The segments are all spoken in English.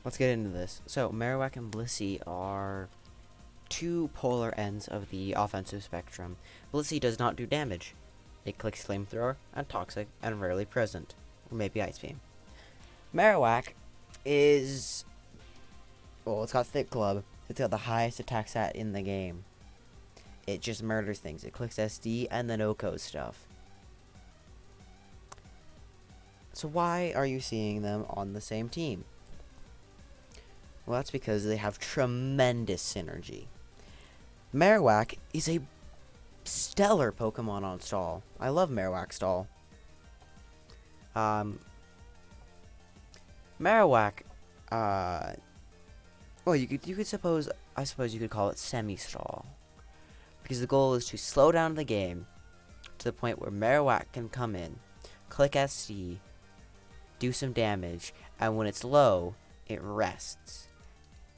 let's get into this. So, Marowak and Blissey are two polar ends of the offensive spectrum. Blissey does not do damage. It clicks Flamethrower and Toxic and rarely present, or maybe Ice Beam. Marowak is... well, it's got Thick Club. It's got the highest attack stat in the game. It just murders things. It clicks SD and then OHKO stuff. So why are you seeing them on the same team? Well, that's because they have tremendous synergy. Marowak is a stellar Pokemon on Stall. I love Marowak Stall. Marowak, well, you could suppose, I suppose you could call it semi-stall. Because the goal is to slow down the game to the point where Marowak can come in, click SD, do some damage, and when it's low, it rests.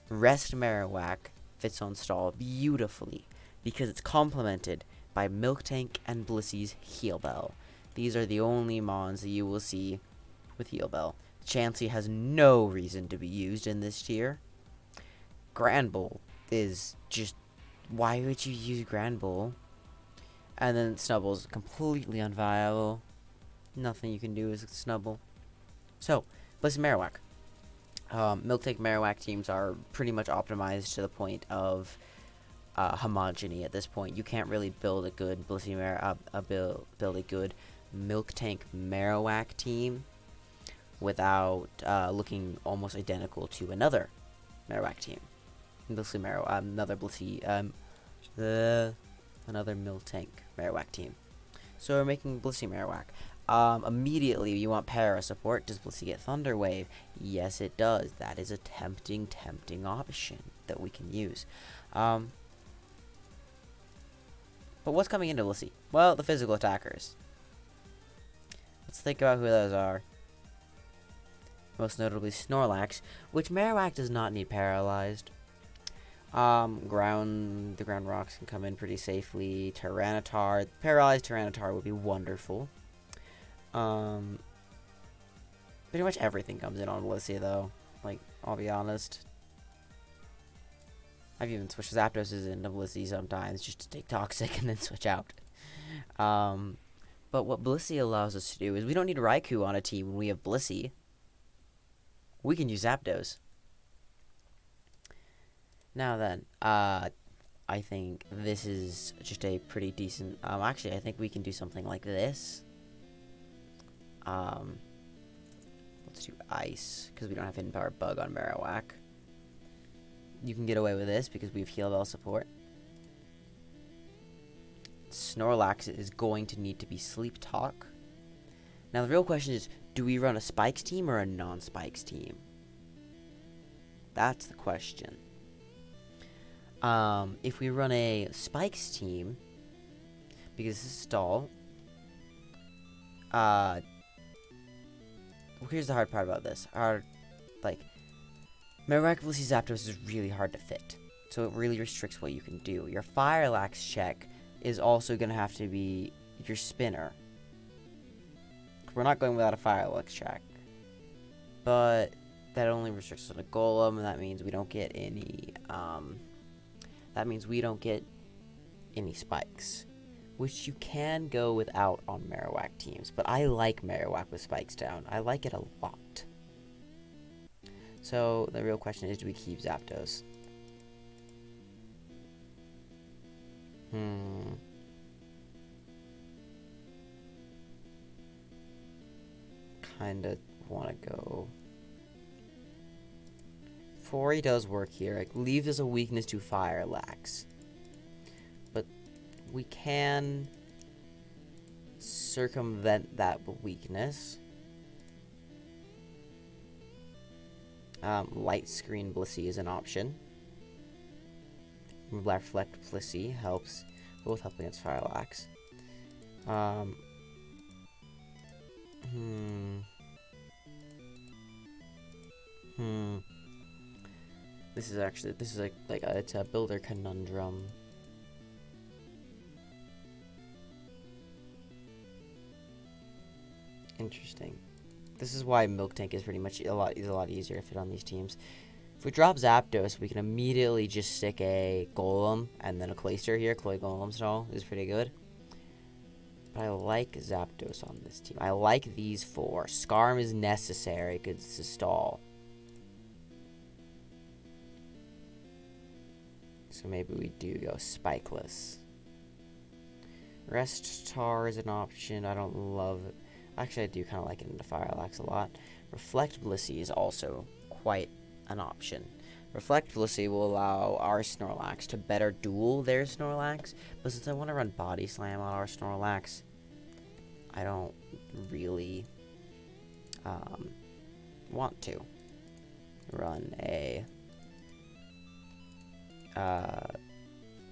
Rest Marowak fits on Stall beautifully because it's complemented by Miltank and Blissy's Heal Bell. These are the only mons that you will see with Heal Bell. Chansey has no reason to be used in this tier. Granbull is just... why would you use Granbull? And then Snubble's completely unviable. Nothing you can do is Snubble. So, Blissey Marowak. Miltank Marowak teams are pretty much optimized to the point of homogeny at this point. You can't really build a good Blissey build a good Miltank Marowak team without looking almost identical to another Marowak team. Blissey another Miltank Marowak team. So we're making Blissey Marowak. Immediately you want para support. Does Blissey get Thunder Wave? Yes, it does. That is a tempting option that we can use. But what's coming into Blissey? Well, the physical attackers. Let's think about who those are. Most notably Snorlax, which Marowak does not need paralyzed. The ground rocks can come in pretty safely. Tyranitar, paralyzed Tyranitar would be wonderful. Pretty much everything comes in on Blissey though. Like, I'll be honest. I've even switched Zapdoses into Blissey sometimes just to take Toxic and then switch out. But what Blissey allows us to do is we don't need Raikou on a team when we have Blissey. We can use Zapdos. Now then, I think this is just a pretty decent... actually, I think we can do something like this. Let's do Ice, because we don't have Hidden Power Bug on Marowak. You can get away with this because we have Heal Bell support. Snorlax is going to need to be Sleep Talk. Now the real question is, do we run a Spikes team or a non-Spikes team? That's the question. If we run a Spikes team, because this is Stall, here's the hard part about this. Marowak Blissey Zapdos is really hard to fit, so it really restricts what you can do. Your Firelax check is also going to have to be your spinner. We're not going without a Firelax check, but that only restricts on a Golem, and that means we don't get any, spikes, which you can go without on Marowak teams, but I like Marowak with spikes down. I like it a lot. So the real question is, do we keep Zapdos? Kinda wanna go... Fori does work here. It leaves as a weakness to Firelax. But we can circumvent that weakness. Light Screen Blissey is an option. Reflect Blissey helps, both help against Firelax. This is it's a builder conundrum. Interesting. This is why Milk Tank is pretty much a lot easier to fit on these teams. If we drop Zapdos, we can immediately just stick a Golem and then a Clayster here. Clay Golem stall is pretty good. But I like Zapdos on this team. I like these four. Scarm is necessary because it's a stall. So maybe we do go Spikeless. Rest Tar is an option. I don't love it. Actually, I do kind of like it into Firelax a lot. Reflect Blissy is also quite an option. Reflect Blissy will allow our Snorlax to better duel their Snorlax, but since I want to run Body Slam on our Snorlax, I don't really want to run a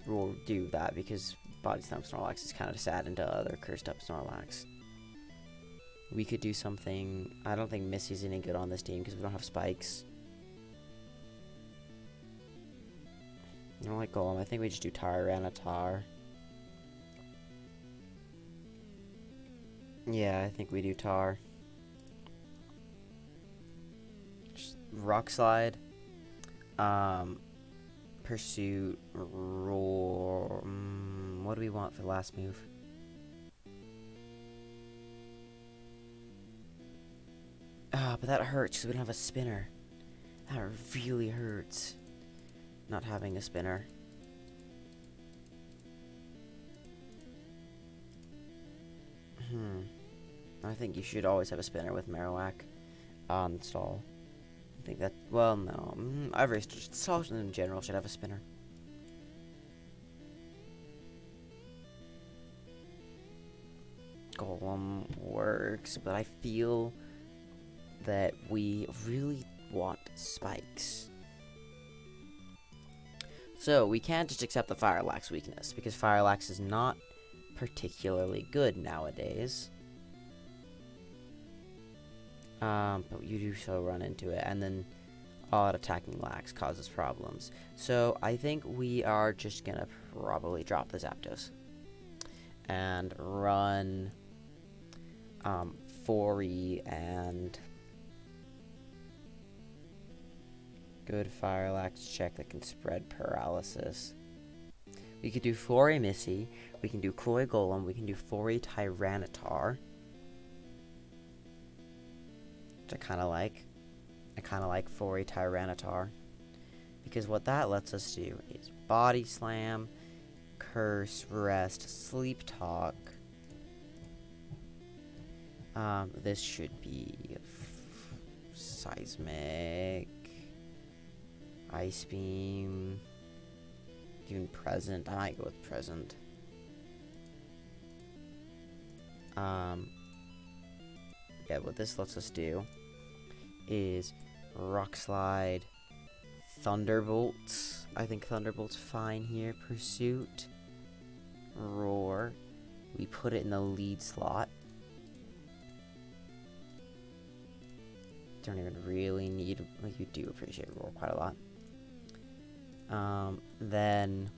we'll do that because Body Slam Snorlax is kind of sad into other cursed up Snorlax. We could do something. I don't think Missy's any good on this team because we don't have spikes. I don't like Golem. I think we just do Tyranitar. Yeah, I think we do Tar. Just Rock Slide. Pursuit. Roar. What do we want for the last move? But that hurts because we don't have a spinner. That really hurts. Not having a spinner. I think you should always have a spinner with Marowack on stall. I think that, well, no. Every stall in general should have a spinner. Golem works, but I feel that we really want spikes. So we can't just accept the Firelax weakness because Firelax is not particularly good nowadays. But you do so run into it, and then odd attacking lax causes problems. So I think we are just gonna probably drop the Zapdos and run Fori and good Firelax check that can spread paralysis. We could do Fori Missy, we can do Cloy Golem, we can do Fori Tyranitar. Which I kinda like. I kinda like Fori Tyranitar. Because what that lets us do is Body Slam, Curse, Rest, Sleep Talk. This should be Seismic, Ice Beam, even Present. I might go with Present. Yeah, what this lets us do is Rock Slide, Thunderbolts. I think Thunderbolt's fine here. Pursuit, Roar. We put it in the lead slot. Don't even really need, like, you do appreciate Roar quite a lot. Then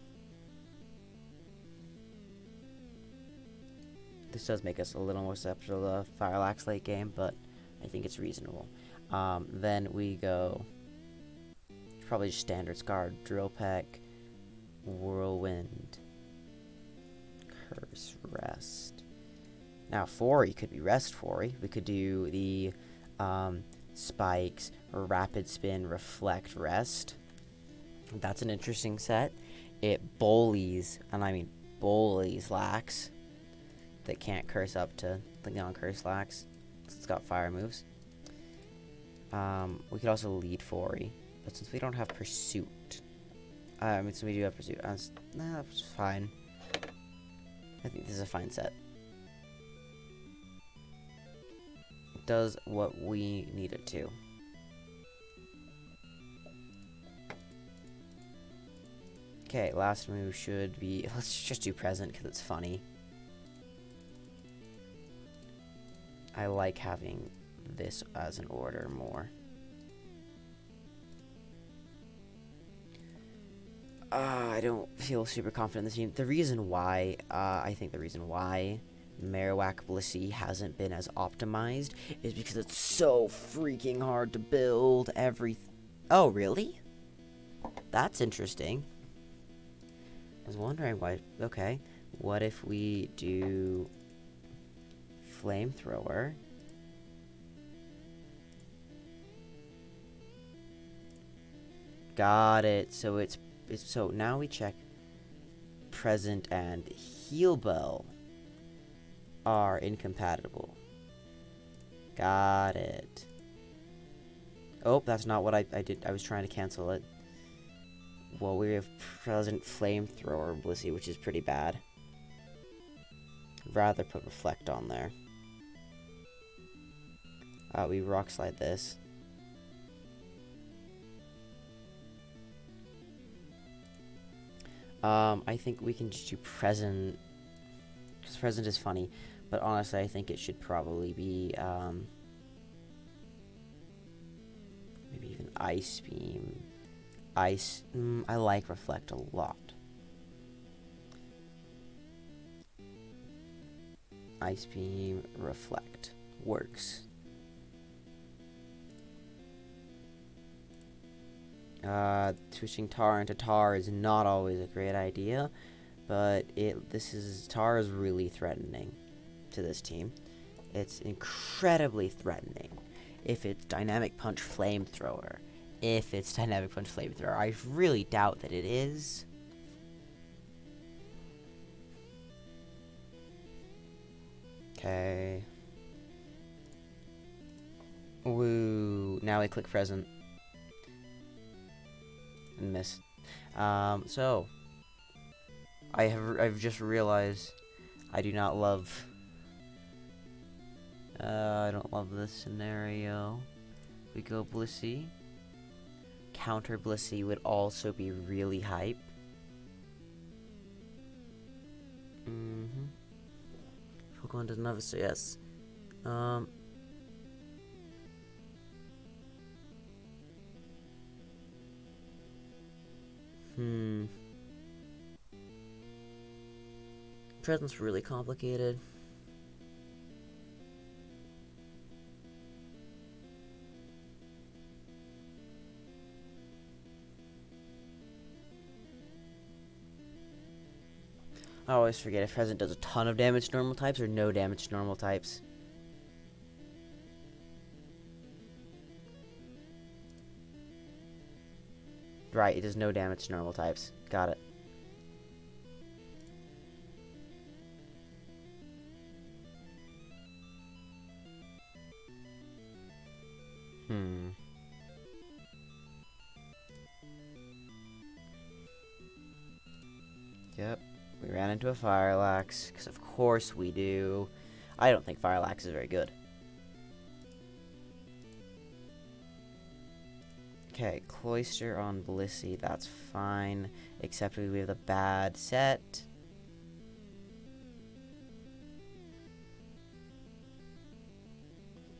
this does make us a little more susceptible to Firelax late game, but I think it's reasonable. Then we go probably just standard Scar, Drill Peck, Whirlwind, Curse, Rest. Now Fori could be Rest Fori. We could do the Spikes, Rapid Spin, Reflect, Rest. That's an interesting set. It bullies, and I mean bullies Lax that can't curse up to the non-curse Lax. It's got fire moves. We could also lead Fori, but since we don't have Pursuit, I mean, so we do have Pursuit. That's fine. I think this is a fine set. It does what we need it to. Okay, last move should be, let's just do Present because it's funny. I like having this as an order more. I don't feel super confident in this team. The reason why, I think the reason why Marowack Blissy hasn't been as optimized is because it's so freaking hard to build Oh, really? That's interesting. I was wondering why. Okay. What if we do flamethrower? Got it. So it's so now we check present and heal bell are incompatible. Got it. Oh, that's not what I did. I was trying to cancel it. Well, we have present flamethrower Blissy, which is pretty bad. I'd rather put reflect on there. We rock slide this. I think we can just do present, because present is funny, but honestly, I think it should probably be, maybe even ice beam. I like reflect a lot. Ice beam, reflect. Works. Switching tar into tar is not always a great idea, but tar is really threatening to this team. It's incredibly threatening if it's dynamic punch flamethrower. I really doubt that it is. Okay. Woo. Now I click present. And miss. So I've just realized I do not love I don't love this scenario. We go Blissy. Counter Blissy would also be really hype. Pokemon doesn't have a so yes. Present's really complicated. I always forget if present does a ton of damage to normal types or no damage to normal types. Right, it does no damage to normal types. Got it. Yep, we ran into a Firelax, because of course we do. I don't think Firelax is very good. Okay, Cloyster on Blissy, that's fine. Except we have the bad set.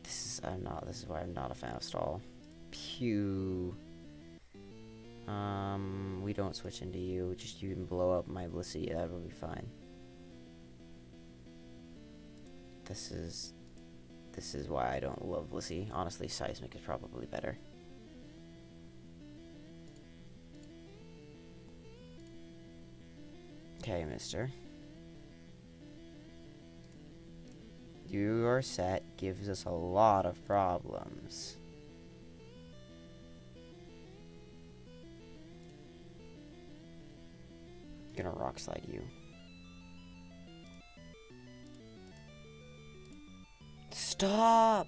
This is why I'm not a fan of Stall. Pew. We don't switch into you, just you can blow up my Blissy, that will be fine. This is why I don't love Blissy. Honestly, Seismic is probably better. Okay, mister. Your set gives us a lot of problems. Gonna rock slide you. Stop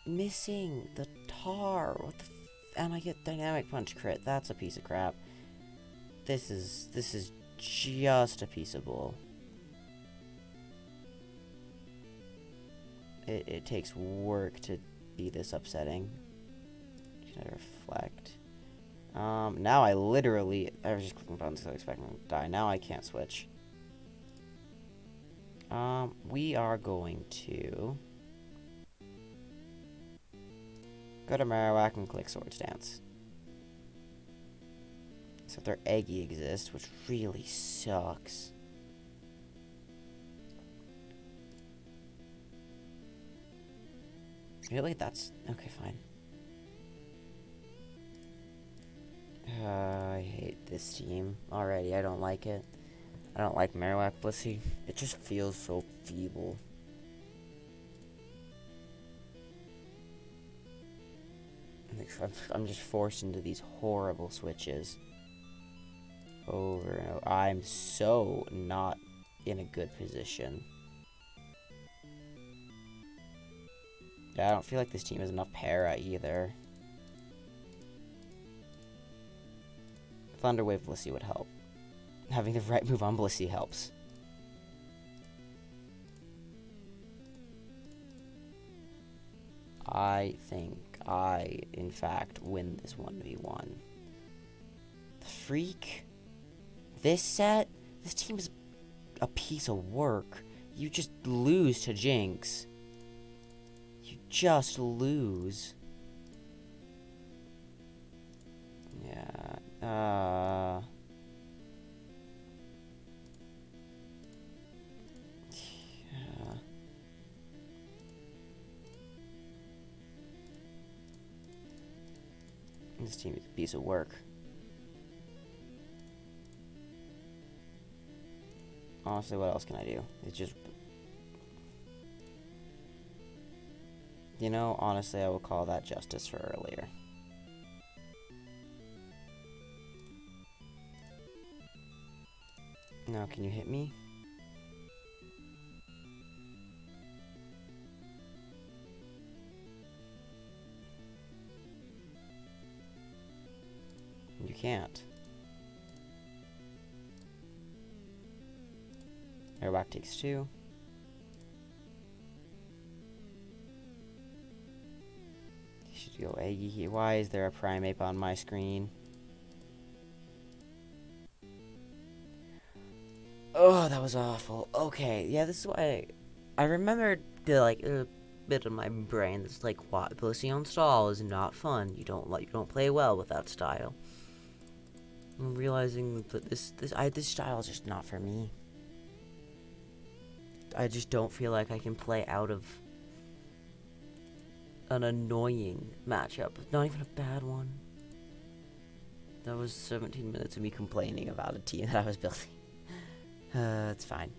missing the tar. What the and I get dynamic punch crit. That's a piece of crap. This is just a piece of bull. It takes work to be this upsetting. Can I reflect? Now I was just clicking buttons because I was expecting to die. Now I can't switch. We are going to go to Marowack and click Swords Dance. Except their Eggy exists, which really sucks. Really? That's... Okay, fine. I hate this team already. I don't like it. I don't like marowack blissy. It just feels so feeble. I'm just forced into these horrible switches. Over and over. I'm so not in a good position. Yeah, I don't feel like this team has enough para either. Thunderwave Blissy would help. Having the right move on Blissy helps. I think I, in fact, win this 1v1. The freak? This set? This team is a piece of work. You just lose to Jinx. You just lose. Yeah, yeah. This team is a piece of work. Honestly, what else can I do? It's just... You know, honestly, I will call that justice for earlier. Now, can you hit me? You can't. Marowack takes 2. You should go Eggy. Why is there a Primeape on my screen? Oh, that was awful. Okay, yeah, this is why I remembered the a bit of my brain that's like, what, Blissey on stall is not fun. You don't play well with that style. I'm realizing that this style is just not for me. I just don't feel like I can play out of an annoying matchup. Not even a bad one. That was 17 minutes of me complaining about a team that I was building. It's fine.